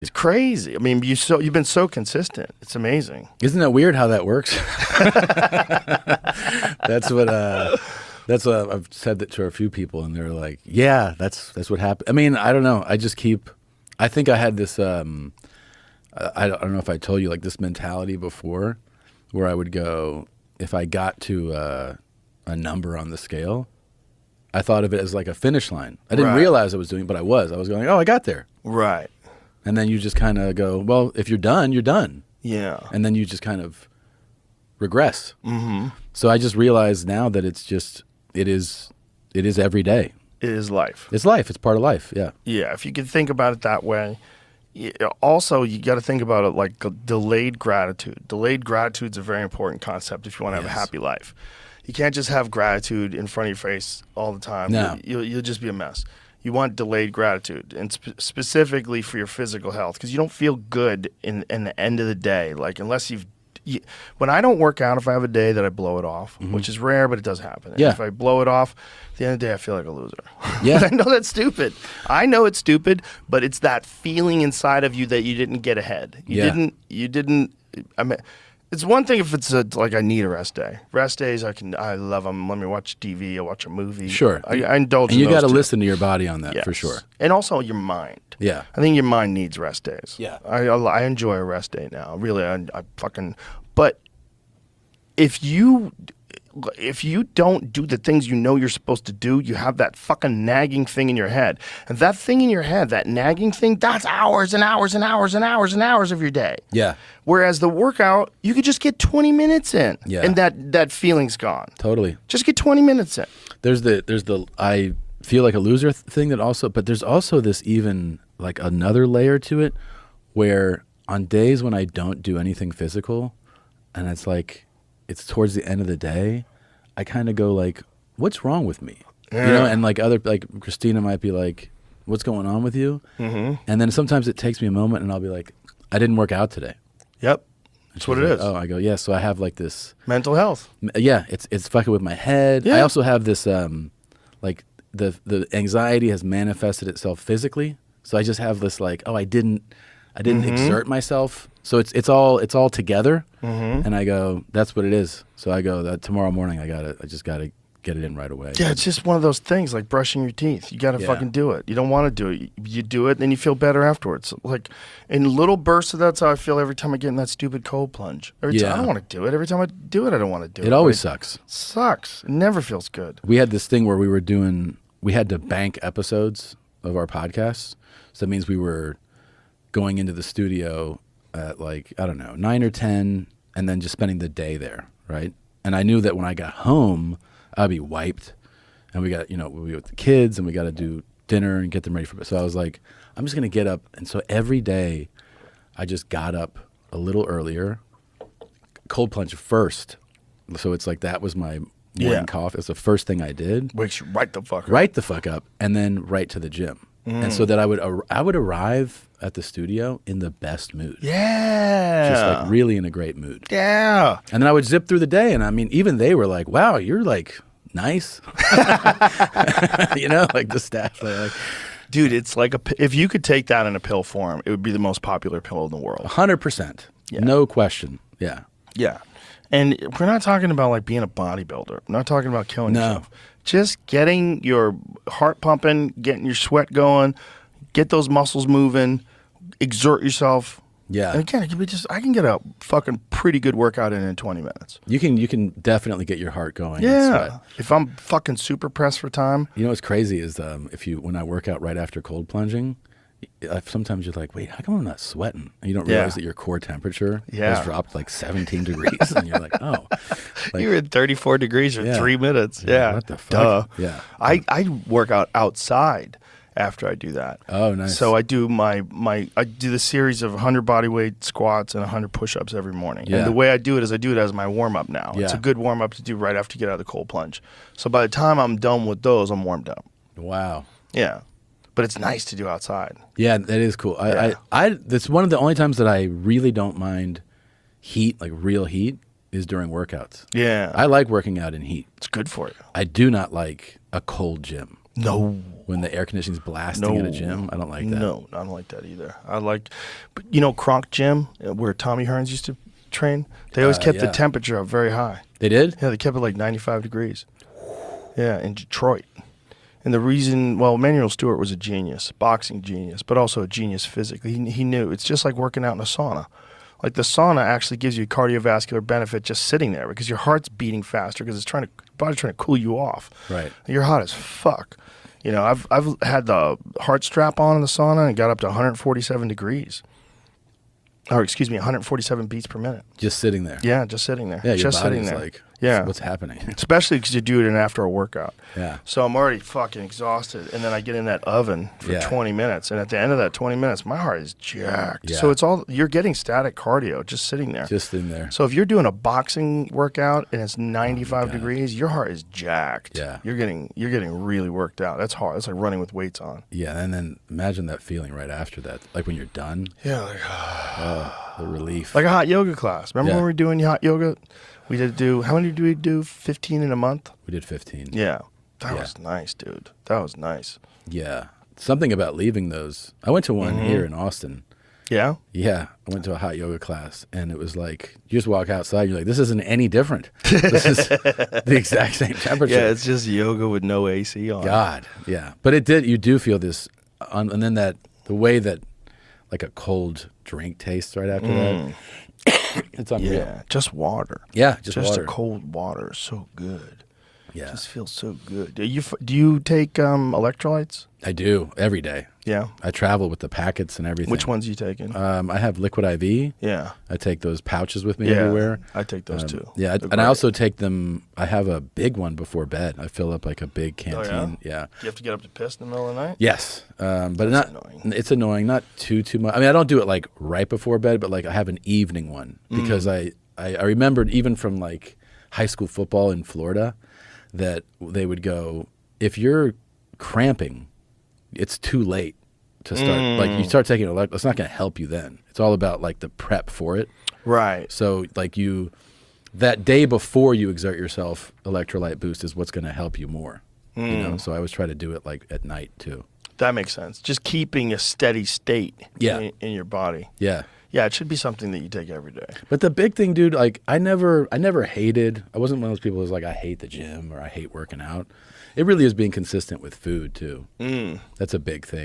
It's crazy. I mean, you've been so consistent. It's amazing. Isn't that weird how that works? That's what I've said that to a few people, and they're like, "Yeah, that's what happened." I mean, I don't know. I think I had this. I don't know if I told you like this mentality before, where I would go if I got to a number on the scale, I thought of it as like a finish line. I didn't realize I was doing it, but I was. I was going, "Oh, I got there." Right. And then you just kind of go, well, if you're done, you're done. Yeah. And then you just kind of regress. Mm-hmm. So I just realize now that it is every day. It is life. It's life. It's part of life. Yeah. Yeah. If you can think about it that way. Also, you got to think about it like delayed gratitude. Delayed gratitude is a very important concept if you want to have a happy life. You can't just have gratitude in front of your face all the time. No. You'll just be a mess. You want delayed gratitude, and specifically for your physical health, because you don't feel good in the end of the day. Like unless when I don't work out, if I have a day that I blow it off, which is rare, but it does happen. And if I blow it off, at the end of the day, I feel like a loser. Yeah. I know that's stupid. I know it's stupid, but it's that feeling inside of you that you didn't get ahead. You didn't. I mean, it's one thing if it's like I need a rest day. Rest days, I love them. Let me watch TV. I watch a movie. Sure. I indulge. And you got to listen to your body on that for sure. And also your mind. Yeah. I think your mind needs rest days. Yeah. I enjoy a rest day now. Really, I fucking. But if you don't do the things you know you're supposed to do, you have that fucking nagging thing in your head. And that thing in your head, that nagging thing, that's hours and hours and hours and hours and hours of your day. Yeah. Whereas the workout, you could just get 20 minutes in. Yeah. And that feeling's gone. Totally. Just get 20 minutes in. There's the I feel like a loser thing that also, but there's also this even like another layer to it where on days when I don't do anything physical and it's like, it's towards the end of the day, I kind of go like, what's wrong with me? Yeah. You know, and like Christina might be like, what's going on with you? Mm-hmm. And then sometimes it takes me a moment and I'll be like, I didn't work out today. Yep. That's what it is. Oh, I go, yeah. So I have like this. Mental health. Yeah. It's fucking with my head. Yeah. I also have this, like the anxiety has manifested itself physically. So I just have this like, oh, I didn't exert myself. So it's all together, and I go, that's what it is. So I go, that tomorrow morning I just gotta get it in right away. Yeah, it's just one of those things like brushing your teeth. You gotta fucking do it. You don't want to do it. You do it, and then you feel better afterwards. Like in little bursts of that's how I feel every time I get in that stupid cold plunge. Every time I don't want to do it. Every time I do it, I don't want to do it. It always sucks. Sucks. It never feels good. We had this thing where we had to bank episodes of our podcasts. So that means we were going into the studio at like, I don't know, 9 or 10, and then just spending the day there, right? And I knew that when I got home, I'd be wiped, and we got, we'll be with the kids, and we got to do dinner and get them ready for it. So I was like, I'm just going to get up. And so every day, I just got up a little earlier, cold plunge first. So it's like that was my morning coffee. It's the first thing I did. Wakes you right the fuck up. Right the fuck up, and then right to the gym. And so that I would arrive at the studio in the best mood. Yeah. Just like really in a great mood. Yeah. And then I would zip through the day, and I mean, even they were like, wow, you're like nice. Like the staff. Like, dude, it's like if you could take that in a pill form, it would be the most popular pill in the world. 100%. Yeah. No question. Yeah. Yeah. And we're not talking about like being a bodybuilder. We're not talking about killing yourself. Just getting your heart pumping, getting your sweat going, get those muscles moving, exert yourself. Yeah. And again, I can get a fucking pretty good workout in 20 minutes. You can definitely get your heart going. Yeah. And sweat. If I'm fucking super pressed for time. You know what's crazy is when I work out right after cold plunging, sometimes you're like, wait, how come I'm not sweating? And you don't realize that your core temperature has dropped like 17 degrees. And you're like, oh. Like, you were at 34 degrees for 3 minutes. Yeah. What the fuck? Duh. Yeah. I work out outside after I do that. Oh, nice. So I do I do the series of 100 bodyweight squats and 100 push-ups every morning. Yeah. And the way I do it is I do it as my warm-up now. Yeah. It's a good warm-up to do right after you get out of the cold plunge. So by the time I'm done with those, I'm warmed up. Wow. Yeah. But it's nice to do outside. Yeah, that is cool. That's one of the only times that I really don't mind heat, like real heat, is during workouts. Yeah. I like working out in heat. It's good for you. I do not like a cold gym. No. When the air conditioning's blasting in a gym, I don't like that. No, I don't like that either. But you know, Kronk Gym, where Tommy Hearns used to train, they always kept the temperature up very high. They did? Yeah, they kept it like 95 degrees. Yeah, in Detroit. And the reason, well, Emanuel Stewart was a genius, boxing genius, but also a genius physically. He knew. It's just like working out in a sauna. Like the sauna actually gives you cardiovascular benefit just sitting there because your heart's beating faster because body's trying to cool you off. Right. You're hot as fuck. You know, I've had the heart strap on in the sauna and got up to 147 degrees. Or excuse me, 147 beats per minute. Just sitting there. Yeah, just sitting there. Yeah, your just sitting body's there. like, yeah, what's happening? Especially because you do it after a workout. Yeah. So I'm already fucking exhausted, and then I get in that oven for 20 minutes, and at the end of that 20 minutes, my heart is jacked. Yeah. So you're getting static cardio just sitting there. Just in there. So if you're doing a boxing workout and it's 95 degrees, your heart is jacked. Yeah. You're getting really worked out. That's hard. It's like running with weights on. Yeah, and then imagine that feeling right after that, like when you're done. Yeah, like The relief. like a hot yoga class. Remember when we were doing hot yoga? We did how many did we do? 15 in a month? We did 15. Yeah. That was nice, dude. That was nice. Yeah. Something about leaving those. I went to one here in Austin. Yeah? Yeah. I went to a hot yoga class, and it was like, you just walk outside, you're like, this isn't any different. This is the exact same temperature. Yeah, it's just yoga with no AC on. God. Yeah. But you do feel this, and then the way that like a cold drink tastes right after that. It's unreal. Yeah, just water. Yeah, just a water. cold water is so good. Yeah. Just feels so good. Do you take electrolytes? I do every day. Yeah. I travel with the packets and everything. Which ones are you taking? I have Liquid IV. Yeah. I take those pouches with me everywhere. I take those too. Yeah, and I also take them. I have a big one before bed. I fill up like a big canteen. Yeah. Do you have to get up to piss in the middle of the night? Yes, but That's not. annoying. It's annoying. Not too much. I mean, I don't do it like right before bed, but like I have an evening one because I remembered even from like high school football in Florida that they would go, if you're cramping, it's too late to start. Like you start taking it's not going to help you then. It's all about like the prep for it. Right. So like that day before you exert yourself, electrolyte boost is what's going to help you more. You know, so I always try to do it like at night too. That makes sense. Just keeping a steady state in your body. Yeah. Yeah, it should be something that you take every day. But the big thing, dude, like I never hated. I wasn't one of those people who's like, I hate the gym or I hate working out. It really is being consistent with food too. That's a big thing.